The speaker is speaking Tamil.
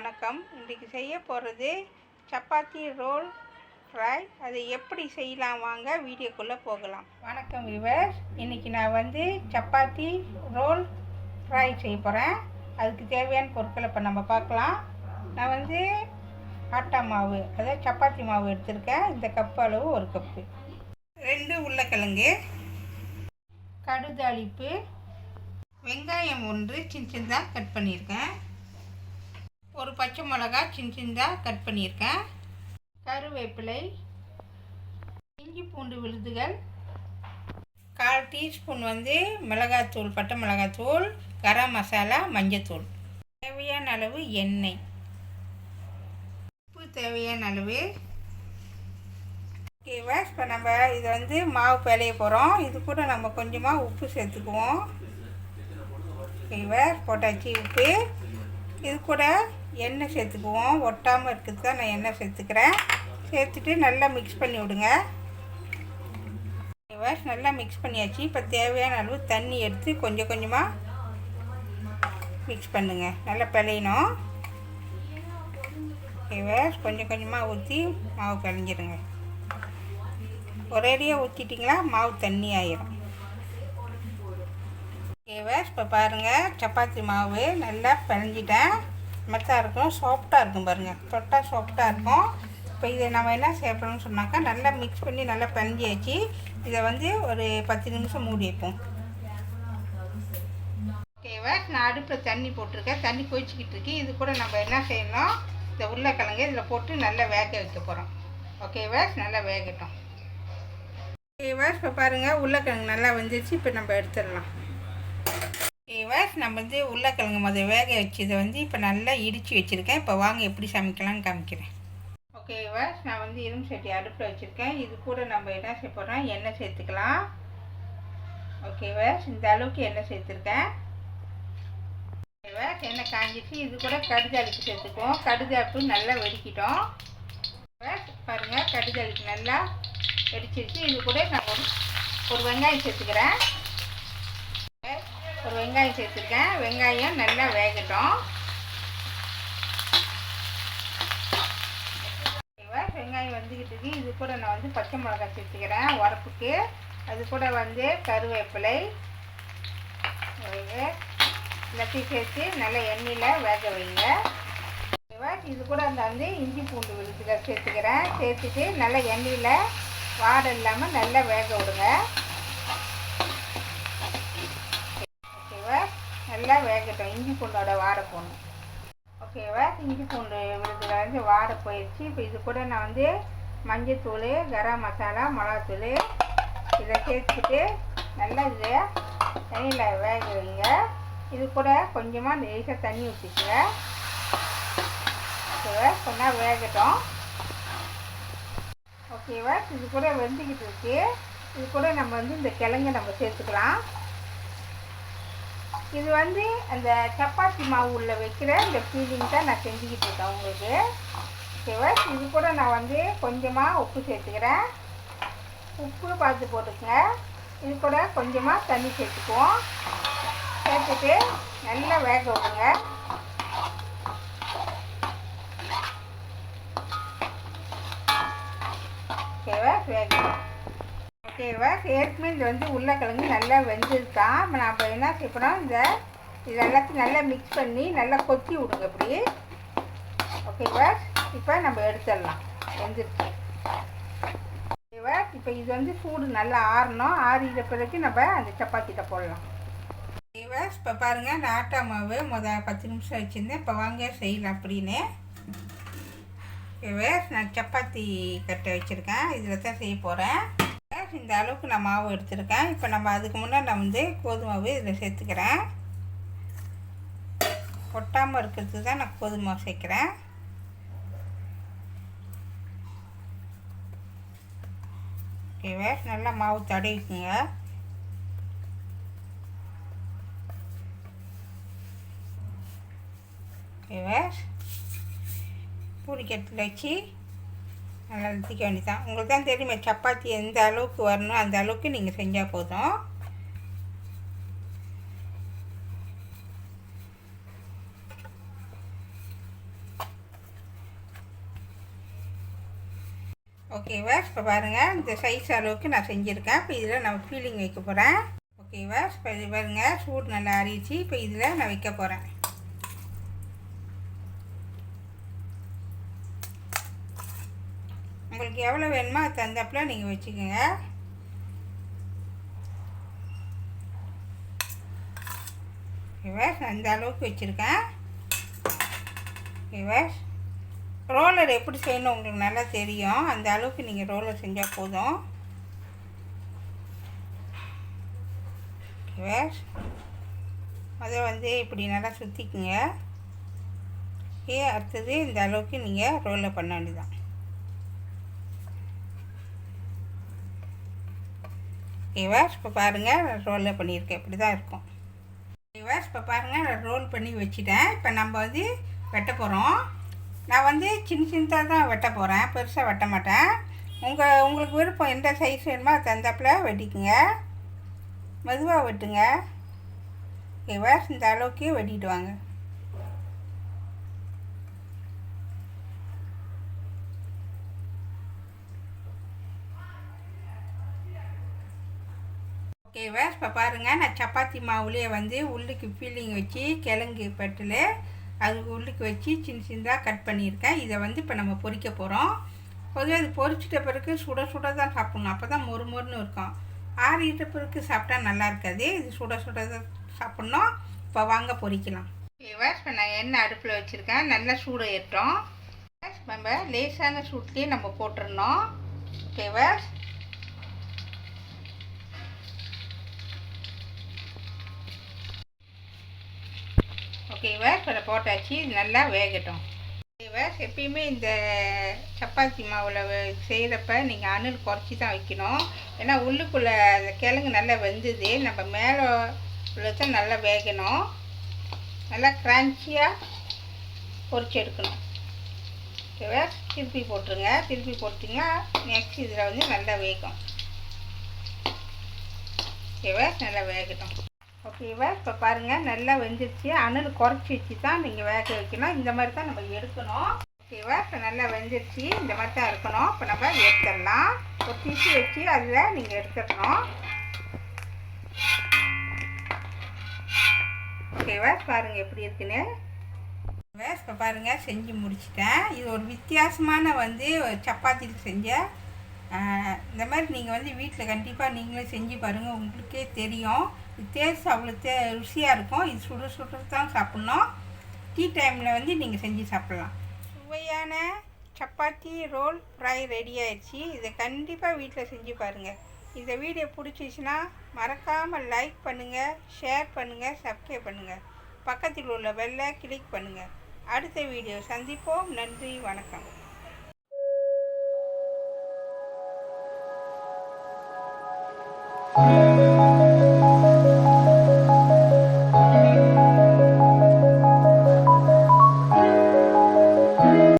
வணக்கம். இன்றைக்கி செய்ய போகிறது சப்பாத்தி ரோல் ஃப்ரை. அதை எப்படி செய்யலாம் வாங்க வீடியோக்குள்ளே போகலாம். வணக்கம் வியூவர்ஸ், இன்றைக்கி நான் சப்பாத்தி ரோல் ஃப்ரை செய்ய போகிறேன். அதுக்கு தேவையான பொருட்களை இப்போ நம்ம பார்க்கலாம். நான் ஆட்டா மாவு, அதாவது சப்பாத்தி மாவு எடுத்திருக்கேன். இந்த கப்பு அளவு 1 கப்பு. 2 உருளைக்கிழங்கு, கடுதாளிப்பு, வெங்காயம் 1 சின்ன சின்னதாக கட் பண்ணியிருக்கேன், ஒரு பச்சை மிளகாய் சின்ன சின்னதாக கட் பண்ணியிருக்கேன், கருவேப்பிலை, இஞ்சி பூண்டு விழுதுகள், 1/4 டீஸ்பூன் மிளகாத்தூள், பட்டை மிளகாத்தூள், கரம் மசாலா, மஞ்சத்தூள், தேவையான அளவு எண்ணெய், உப்பு தேவையான அளவு. ஓகேவா, இப்போ நம்ம இதை மாவு பிழைய போகிறோம். இது கூட நம்ம கொஞ்சமாக உப்பு சேர்த்துக்குவோம். ஓகேவா, போட்டாச்சு உப்பு. இது கூட எண்ணெய் சேர்த்துக்குவோம். ஒட்டாமல் இருக்கிறது தான் நான் எண்ணெய் சேர்த்துக்கிறேன். சேர்த்துட்டு நல்லா மிக்ஸ் பண்ணி விடுங்க. நல்லா மிக்ஸ் பண்ணியாச்சு. இப்போ தேவையான அளவு தண்ணி எடுத்து கொஞ்சம் கொஞ்சமாக மிக்ஸ் பண்ணுங்க. நல்லா பிழையணும். ஓகேவா, கொஞ்சம் கொஞ்சமாக ஊற்றி மாவு பிழைஞ்சிடுங்க. ஒரேடியாக ஊற்றிட்டிங்களா மாவு தண்ணி ஆயிரும். ஓகேவா, இப்போ பாருங்கள், சப்பாத்தி மாவு நல்லா பிழைஞ்சிட்டேன். மெத்தாக இருக்கும், சாஃப்டாக இருக்கும். பாருங்கள், தொட்டால் சாஃப்டாக இருக்கும். இப்போ இதை நம்ம என்ன சேர்க்கணும்னு சொன்னாக்கா, நல்லா மிக்ஸ் பண்ணி நல்லா பிணைஞ்சியாச்சு. இதை ஒரு 10 நிமிஷம் மூடி வைப்போம். ஓகேவா, நான் அடுப்பில் தண்ணி போட்டிருக்கேன். தண்ணி கொதிச்சிக்கிட்டு இருக்கு. இது கூட நம்ம என்ன செய்யணும், இந்த உருளைக்கிழங்கு இதில் போட்டு நல்லா வேக வைக்க போகிறோம். ஓகேவா, நல்லா வேகட்டும். ஓகேவா, இப்போ பாருங்கள், உருளைக்கிழங்கு நல்லா வெந்துருச்சு. இப்போ நம்ம எடுத்துடலாம். ஓகேவா, நம்ம உருளைக்கிழங்கு முதல் வேக வச்சு இதை இப்போ நல்லா இடித்து வச்சுருக்கேன். இப்போ வாங்க எப்படி சமைக்கலாம்னு காமிக்கிறேன். ஓகேவா, நான் இரும்பு சட்டி அடுப்பில் வச்சுருக்கேன். இது கூட நம்ம என்ன செய்ய போகிறோம், எண்ணெய் சேர்த்துக்கலாம். ஓகேவா, இந்த அளவுக்கு எண்ணெய் சேர்த்துருக்கேன். ஓகேவா, எண்ணெய் காஞ்சிச்சு. இது கூட கடுதாளிப்பு சேர்த்துக்குவோம். கடுதாளிப்பு நல்லா வெடிக்கிட்டோம். பாருங்கள், கடுதாளிப்பு நல்லா வெடிச்சிருச்சு. இது கூட நான் ஒரு வெங்காயம் சேர்த்துக்கிறேன். ஒரு வெங்காயம் சேர்த்துருக்கேன். வெங்காயம் நல்லா வேகட்டும். வெங்காயம் வந்துக்கிட்டு இருக்கு. இது கூட நான் பச்சை மிளகாய் சேர்த்துக்கிறேன் உரப்புக்கு. அது கூட கருவேப்பிலை எல்லாத்தையும் சேர்த்து நல்லா எண்ணெயில் வேக வைங்க. இது கூட இஞ்சி பூண்டு விழுதுகள் சேர்த்துக்கிறேன். சேர்த்துட்டு நல்லா எண்ணெயில் வாடை இல்லாமல் நல்லா வேக விடுங்க. நல்லா வேகட்டும். இஞ்சி பூண்டோட வாடை போடணும். ஓகேவா, இஞ்சி பூண்டு விழுதுகள் வாடை போயிடுச்சு. இப்போ இது கூட நான் மஞ்சத்தூள், கரம் மசாலா, மிளகாத்தூள் இதை சேர்த்துட்டு நல்லா இதில் தண்ணியில் வேக வைங்க. இது கூட கொஞ்சமாக லேசாக தண்ணி ஊற்றிக்குங்க. ஓகேவா, கொஞ்சம் வேகட்டும். ஓகேவா, இது கூட வெந்துக்கிட்டு இருக்கு. இது கூட நம்ம இந்த கிழங்கு நம்ம சேர்த்துக்கலாம். இது அந்த சப்பாத்தி மாவு உள்ள வைக்கிற இந்த ஃபீலிங் தான் நான் செஞ்சுக்கிட்டு இருக்கேன் உங்களுக்கு. ஓகேவா, இது கூட நான் கொஞ்சமாக உப்பு சேர்த்துக்கிறேன். உப்பு பார்த்து போட்டுக்கங்க. இது கூட கொஞ்சமாக தண்ணி சேர்த்துக்குவோம். சேர்த்துட்டு நல்லா வேக விடுங்க. ஓகேவா, வேகணும். ஓகேவா, ஏற்கனவே இது உருளைக்கிழங்கு நல்லா வெந்துருக்கான். நம்ம என்ன செய்யணும், இது எல்லாத்தையும் நல்லா மிக்ஸ் பண்ணி நல்லா கொத்தி விடுங்க இப்படி. ஓகேவா, இப்போ நம்ம எடுத்துடலாம். வெந்துருச்சு. ஓகேவா, இப்போ இது சூடு நல்லா ஆறணும். ஆறின பிறகு நம்ம அந்த சப்பாத்திட்ட போடலாம். ஓகேவா, இப்போ பாருங்கள், இந்த ஆட்டா மாவு 10 நிமிஷம் வச்சுருந்தேன். இப்போ வாங்க செய்யலாம் அப்படின்னு. ஓகேவா, நான் சப்பாத்தி கட்டை வச்சுருக்கேன். இதில் தான் செய்ய போகிறேன். இந்த அளவுக்கு நான் மாவு எடுத்துருக்கேன். இப்போ நம்ம அதுக்கு முன்னாடி நான் கோதுமை மாவு இதில் சேர்த்துக்கிறேன். ஒட்டாமல் இருக்கிறதுக்கு தான் நான் கோதுமை மாவு சேர்க்குறேன். ஓகேவா, நல்லா மாவு தடவிக்குங்க. ஓகேவா, பூரிக்கட்டில் வச்சு நல்லா அழுத்திக்க வேண்டியதான். உங்களுக்கு தான் தெரியுமே சப்பாத்தி எந்த அளவுக்கு வரணும், அந்த அளவுக்கு நீங்கள் செஞ்சால் போதும். ஓகேவா, இப்போ பாருங்கள் இந்த சைஸ் அளவுக்கு நான் செஞ்சுருக்கேன். இப்போ இதில் நம்ம ஃபீலிங் வைக்க போகிறேன். ஓகேவா, இப்போ இது பாருங்கள் சூடு நல்லா ஆறிடுச்சு. இப்போ இதில் நான் வைக்க போகிறேன். உங்களுக்கு எவ்வளோ வேணுமோ அது தகுந்தாப்புல நீங்கள் வச்சுக்கோங்க. ஓகேவா, அந்த அளவுக்கு வச்சுருக்கேன். ஓகேவா, ரோலர் எப்படி செய்யணும் உங்களுக்கு நல்லா தெரியும். அந்த அளவுக்கு நீங்கள் ரோலர் செஞ்சால் போதும். ஓகேவா, அதை வந்து இப்படி நல்லா சுற்றிக்குங்க. ஓகே, அடுத்தது இந்த அளவுக்கு நீங்கள் ரோலர் பண்ண வேண்டியதான். ஓகேவா, இப்போ பாருங்கள் ரோலர் பண்ணியிருக்கேன். இப்படி தான் இருக்கும். ஓகேவா, இப்போ பாருங்கள் நான் ரோல் பண்ணி வச்சுட்டேன். இப்போ நம்ம வந்து வெட்ட போகிறோம். நான் வந்து சின்ன சின்னதாக தான் வெட்ட போகிறேன், பெருசாக வெட்ட மாட்டேன். உங்களுக்கு விருப்பம் எந்த சைஸ் வேணுமோ அது தந்தாப்புல வெட்டிக்குங்க. மெதுவாக வெட்டுங்க. ஓகேவா, இந்த அளவுக்கு வெட்டிட்டு வாங்க. ஓகேவா, இப்போ பாருங்கள் நான் சப்பாத்தி மாவுலேயே வந்து உள்ளுக்கு ஃபீலிங் வச்சு கிழங்கு பட்டில் அதுக்கு உள்ளுக்கு வச்சு சின்ன சின்னதாக கட் பண்ணியிருக்கேன். இதை வந்து இப்போ நம்ம பொரிக்க போகிறோம். பொதுவாக இது பொரிச்சிட்ட பிறகு சுட சுட தான் சாப்பிட்ணும். அப்போ தான் மொறு மொறுன்னு இருக்கும். ஆறிட்ட பிறகு சாப்பிட்டா நல்லா இருக்காது. இது சுட சுட தான் சாப்பிட்ணும். இப்போ வாங்க பொரிக்கலாம். ஓகேவா, இப்போ நான் எண்ணெய் அடுப்பில் வச்சுருக்கேன். நல்லா சூடு ஏற்றோம். நம்ம லேசான சூட்லேயே நம்ம போட்டுடணும். ஓகேவா, ஓகேவா, இப்போ போட்டாச்சு. இது நல்லா வேகட்டும். ஓகேவா, எப்பயுமே இந்த சப்பாத்தி மாவில் செய்கிறப்ப நீங்கள் அணில் குறைச்சி தான் வைக்கணும். ஏன்னா உள்ளுக்குள்ளே அந்த கிழங்கு நல்லா வெந்தது. நம்ம மேலே உள்ளதான் நல்லா வேகணும். நல்லா கிரான்ச்சியாக பொரிச்சு எடுக்கணும். ஓகேவா, திருப்பி போட்டுருங்க. திருப்பி போட்டிங்கன்னா நெக்ஸ்ட் இதில் வந்து நல்லா வேகும். ஓகேவா, நல்லா வேகட்டும். ஓகேவா, இப்போ பாருங்கள் நல்லா வெந்துருச்சு. அனல் குறைச்சி வச்சு தான் நீங்கள் வேக வைக்கணும். இந்த மாதிரி தான் நம்ம எடுக்கணும். ஓகேவா, இப்போ நல்லா வெந்துருச்சு. இந்த மாதிரி தான் இருக்கணும். இப்போ நம்ம எடுத்துடலாம். ஒரு டிஷ்யூ வச்சு அதில் நீங்கள் எடுத்துடணும். ஓகேவா, பாருங்கள் எப்படி இருக்குன்னு. இப்போ பாருங்கள் செஞ்சு முடிச்சிட்டேன். இது ஒரு வித்தியாசமான வந்து சப்பாத்திக்கு செஞ்ச இந்த மாதிரி நீங்கள் வந்து வீட்டில் கண்டிப்பாக நீங்களே செஞ்சு பாருங்கள். உங்களுக்கே தெரியும். இது டேஸ்ட் அவ்வளோ ருசியாக இருக்கும். இது சுட சுட தான் சாப்பிட்ணும். டீ டைமில் வந்து நீங்கள் செஞ்சு சாப்பிட்லாம். சுவையான சப்பாத்தி ரோல் ஃப்ரை ரெடி ஆயிடுச்சு. இதை கண்டிப்பாக வீட்டில் செஞ்சு பாருங்கள். இந்த வீடியோ பிடிச்சிச்சின்னா மறக்காமல் லைக் பண்ணுங்கள், ஷேர் பண்ணுங்கள், சப்ஸ்கிரைப் பண்ணுங்கள். பக்கத்தில் உள்ள பெல்லை கிளிக் பண்ணுங்கள். அடுத்த வீடியோ சந்திப்போம். நன்றி, வணக்கம்.